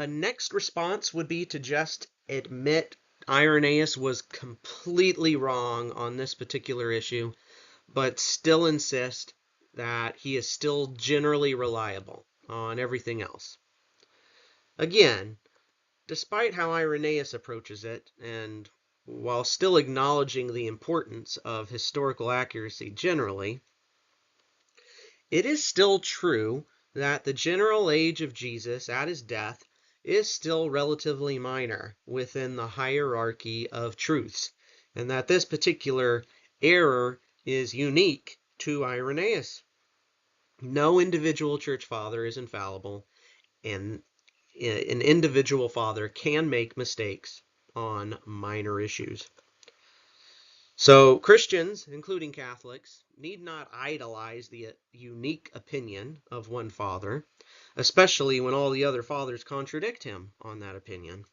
Next response would be to just admit Irenaeus was completely wrong on this particular issue, but still insist that he is still generally reliable on everything else. Again, despite how Irenaeus approaches it, and while still acknowledging the importance of historical accuracy generally, it is still true that the general age of Jesus at his death is still relatively minor within the hierarchy of truths, and that this particular error is unique to Irenaeus. No individual church father is infallible, and an individual father can make mistakes on minor issues. So Christians, including Catholics, need not idolize the unique opinion of one father, especially when all the other fathers contradict him on that opinion.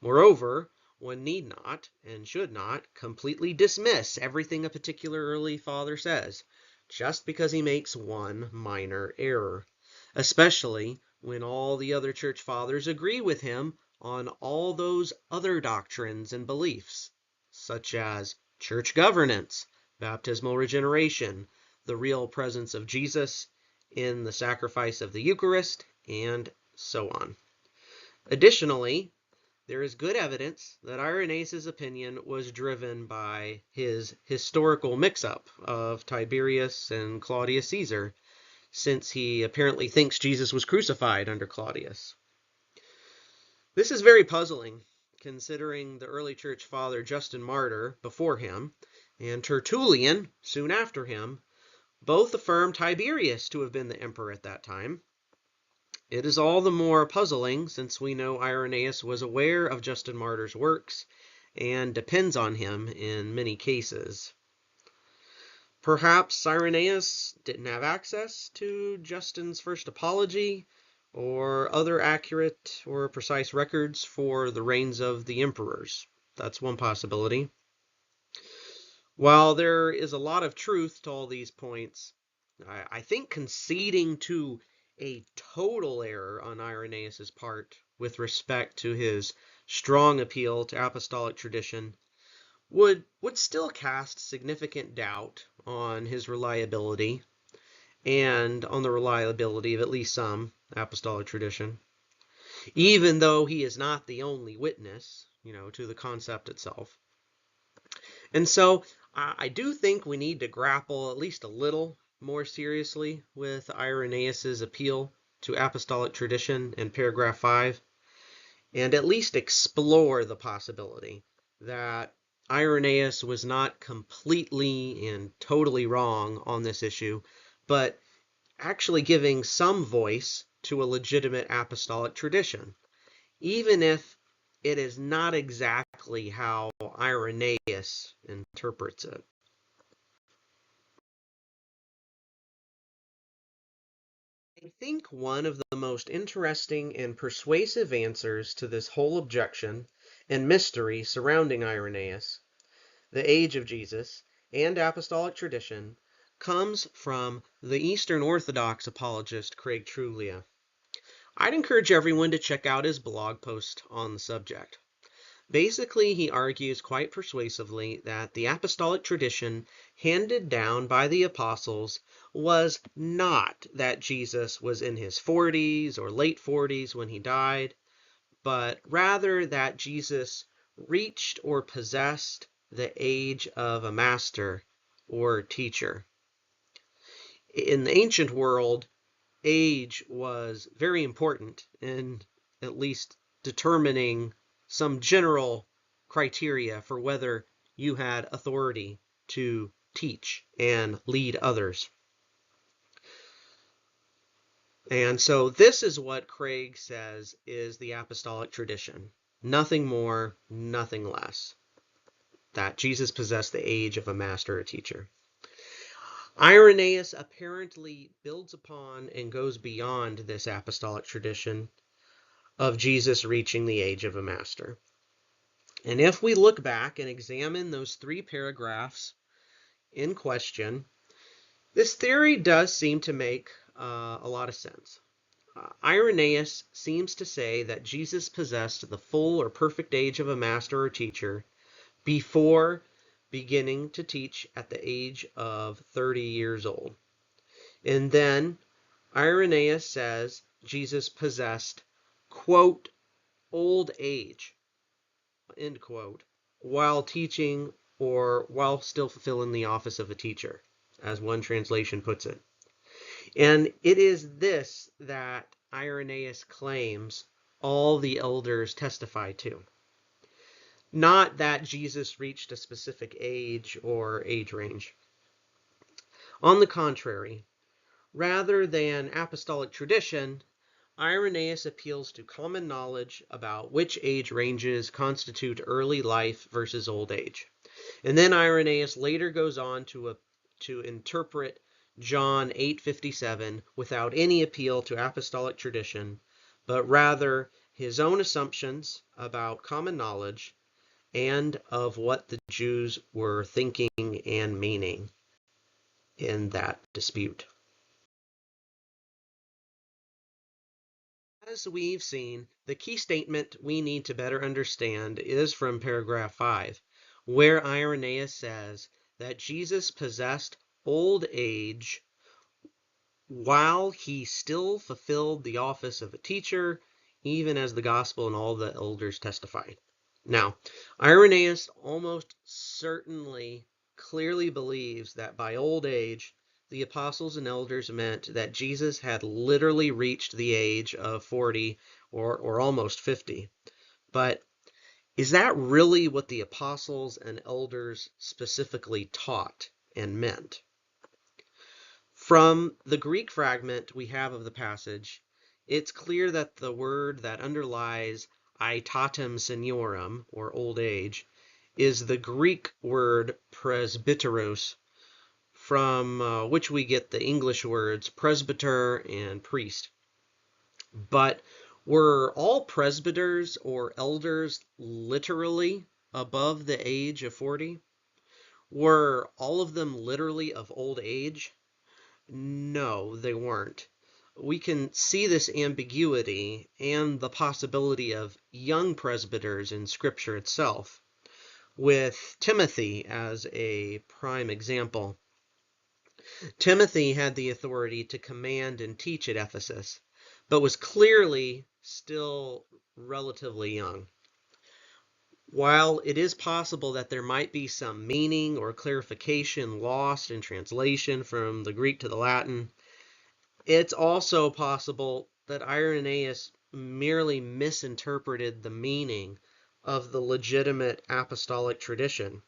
Moreover, one need not and should not completely dismiss everything a particular early father says, just because he makes one minor error, especially when all the other church fathers agree with him on all those other doctrines and beliefs, such as church governance, baptismal regeneration, the real presence of Jesus in the sacrifice of the Eucharist, and so on. Additionally, there is good evidence that Irenaeus' opinion was driven by his historical mix-up of Tiberius and Claudius Caesar, since he apparently thinks Jesus was crucified under Claudius. This is very puzzling, considering the early church father Justin Martyr before him and Tertullian soon after him both affirmed Tiberius to have been the emperor at that time. It is all the more puzzling since we know Irenaeus was aware of Justin Martyr's works and depends on him in many cases. Perhaps Irenaeus didn't have access to Justin's first apology or other accurate or precise records for the reigns of the emperors. That's one possibility. While there is a lot of truth to all these points, I think conceding to a total error on Irenaeus' part with respect to his strong appeal to apostolic tradition would still cast significant doubt on his reliability and on the reliability of at least some apostolic tradition, even though he is not the only witness, to the concept itself. And so I do think we need to grapple at least a little more seriously with Irenaeus' appeal to apostolic tradition in paragraph 5, and at least explore the possibility that Irenaeus was not completely and totally wrong on this issue, but actually giving some voice to a legitimate apostolic tradition, even if it is not exactly how Irenaeus interprets it. I think one of the most interesting and persuasive answers to this whole objection and mystery surrounding Irenaeus, the age of Jesus, and apostolic tradition comes from the Eastern Orthodox apologist Craig Truglia. I'd encourage everyone to check out his blog post on the subject. Basically, he argues quite persuasively that the apostolic tradition handed down by the apostles was not that Jesus was in his 40s or late 40s when he died, but rather that Jesus reached or possessed the age of a master or teacher. In the ancient world, age was very important in at least determining some general criteria for whether you had authority to teach and lead others. And so this is what Craig says is the apostolic tradition. Nothing more, nothing less. That Jesus possessed the age of a master or teacher. Irenaeus apparently builds upon and goes beyond this apostolic tradition of Jesus reaching the age of a master. And if we look back and examine those 3 paragraphs in question, this theory does seem to make a lot of sense. Irenaeus seems to say that Jesus possessed the full or perfect age of a master or teacher before beginning to teach at the age of 30 years old. And then Irenaeus says Jesus possessed, quote, old age, end quote, while teaching or while still fulfilling the office of a teacher, as one translation puts it. And it is this that Irenaeus claims all the elders testify to. Not that Jesus reached a specific age or age range. On the contrary, rather than apostolic tradition, Irenaeus appeals to common knowledge about which age ranges constitute early life versus old age. And then Irenaeus later goes on to interpret John 8:57 without any appeal to apostolic tradition, but rather his own assumptions about common knowledge and of what the Jews were thinking and meaning in that dispute. As we've seen, the key statement we need to better understand is from paragraph 5, where Irenaeus says that Jesus possessed old age while he still fulfilled the office of a teacher, even as the gospel and all the elders testified. Now, Irenaeus almost certainly clearly believes that by old age, the apostles and elders meant that Jesus had literally reached the age of 40 or almost 50. But is that really what the apostles and elders specifically taught and meant? From the Greek fragment we have of the passage, it's clear that the word that underlies aetatem seniorum, or old age, is the Greek word presbyteros, from which we get the English words presbyter and priest. But were all presbyters or elders literally above the age of 40? Were all of them literally of old age? No, they weren't. We can see this ambiguity and the possibility of young presbyters in Scripture itself, with Timothy as a prime example. Timothy had the authority to command and teach at Ephesus, but was clearly still relatively young. While it is possible that there might be some meaning or clarification lost in translation from the Greek to the Latin, it's also possible that Irenaeus merely misinterpreted the meaning of the legitimate apostolic tradition,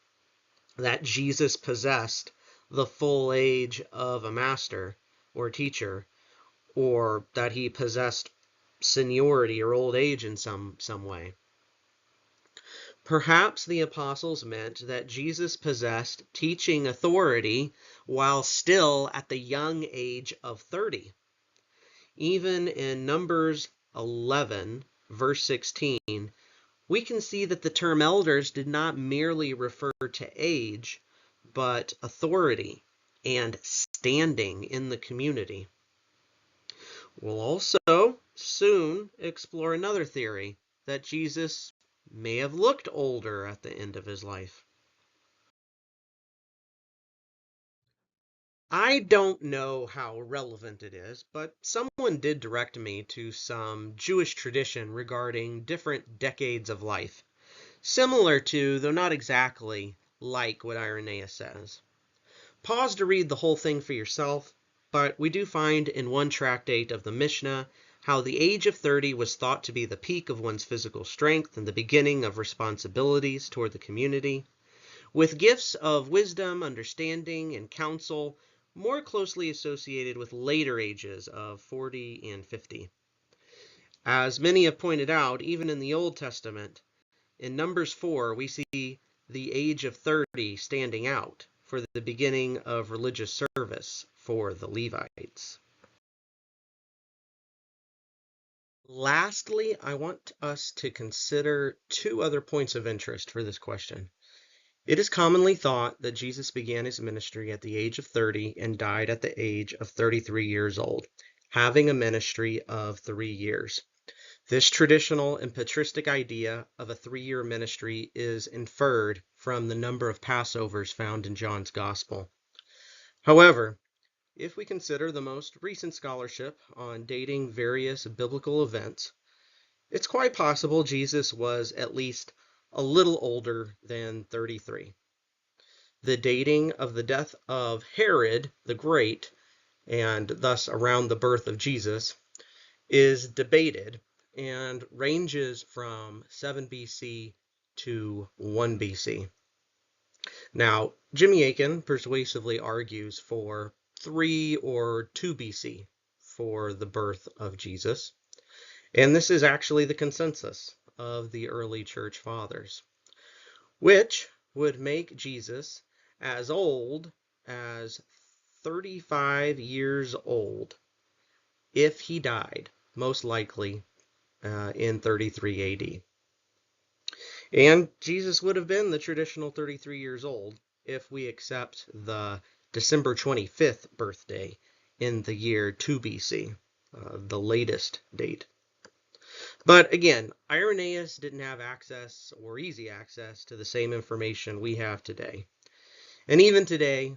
that Jesus possessed the full age of a master or teacher, or that he possessed seniority or old age in some way. Perhaps the apostles meant that Jesus possessed teaching authority while still at the young age of 30. Even in Numbers 11, verse 16, we can see that the term elders did not merely refer to age, but authority and standing in the community. We'll also soon explore another theory, that Jesus may have looked older at the end of his life. I don't know how relevant it is, but someone did direct me to some Jewish tradition regarding different decades of life, similar to, though not exactly, like what Irenaeus says. Pause to read the whole thing for yourself, but we do find in one tractate of the Mishnah how the age of 30 was thought to be the peak of one's physical strength and the beginning of responsibilities toward the community, with gifts of wisdom, understanding, and counsel more closely associated with later ages of 40 and 50. As many have pointed out, even in the Old Testament, in Numbers 4, we see the age of 30 standing out for the beginning of religious service for the Levites. Lastly, I want us to consider two other points of interest for this question. It is commonly thought that Jesus began his ministry at the age of 30 and died at the age of 33 years old. having a ministry of 3 years. This traditional and patristic idea of a 3-year ministry is inferred from the number of Passovers found in John's Gospel. However, if we consider the most recent scholarship on dating various biblical events, it's quite possible Jesus was at least a little older than 33. The dating of the death of Herod the Great, and thus around the birth of Jesus, is debated and ranges from 7 BC to 1 BC. Now, Jimmy Akin persuasively argues for 3 or 2 BC for the birth of Jesus, and this is actually the consensus of the early church fathers, which would make Jesus as old as 35 years old if he died, most likely in 33 AD. And Jesus would have been the traditional 33 years old if we accept the December 25th birthday in the year 2 BC, the latest date. But again, Irenaeus didn't have access or easy access to the same information we have today. And even today,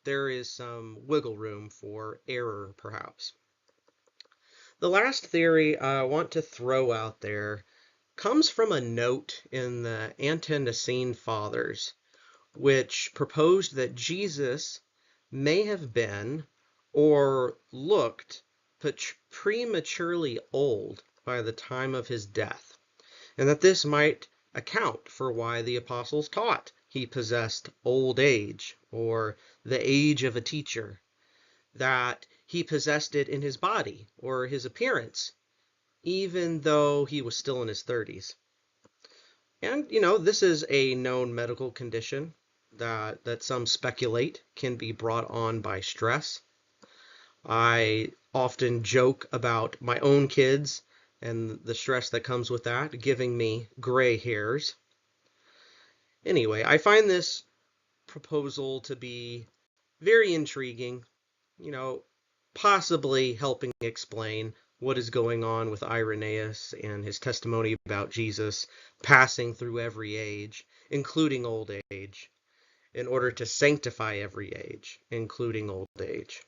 there is some wiggle room for error, perhaps. The last theory I want to throw out there comes from a note in the Ante-Nicene Fathers, which proposed that Jesus may have been or looked prematurely old by the time of his death, and that this might account for why the apostles taught he possessed old age, or the age of a teacher, that he possessed it in his body or his appearance, even though he was still in his 30s. And, this is a known medical condition that some speculate can be brought on by stress. I often joke about my own kids and the stress that comes with that, giving me gray hairs. Anyway, I find this proposal to be very intriguing, possibly helping explain what is going on with Irenaeus and his testimony about Jesus passing through every age, including old age, in order to sanctify every age, including old age.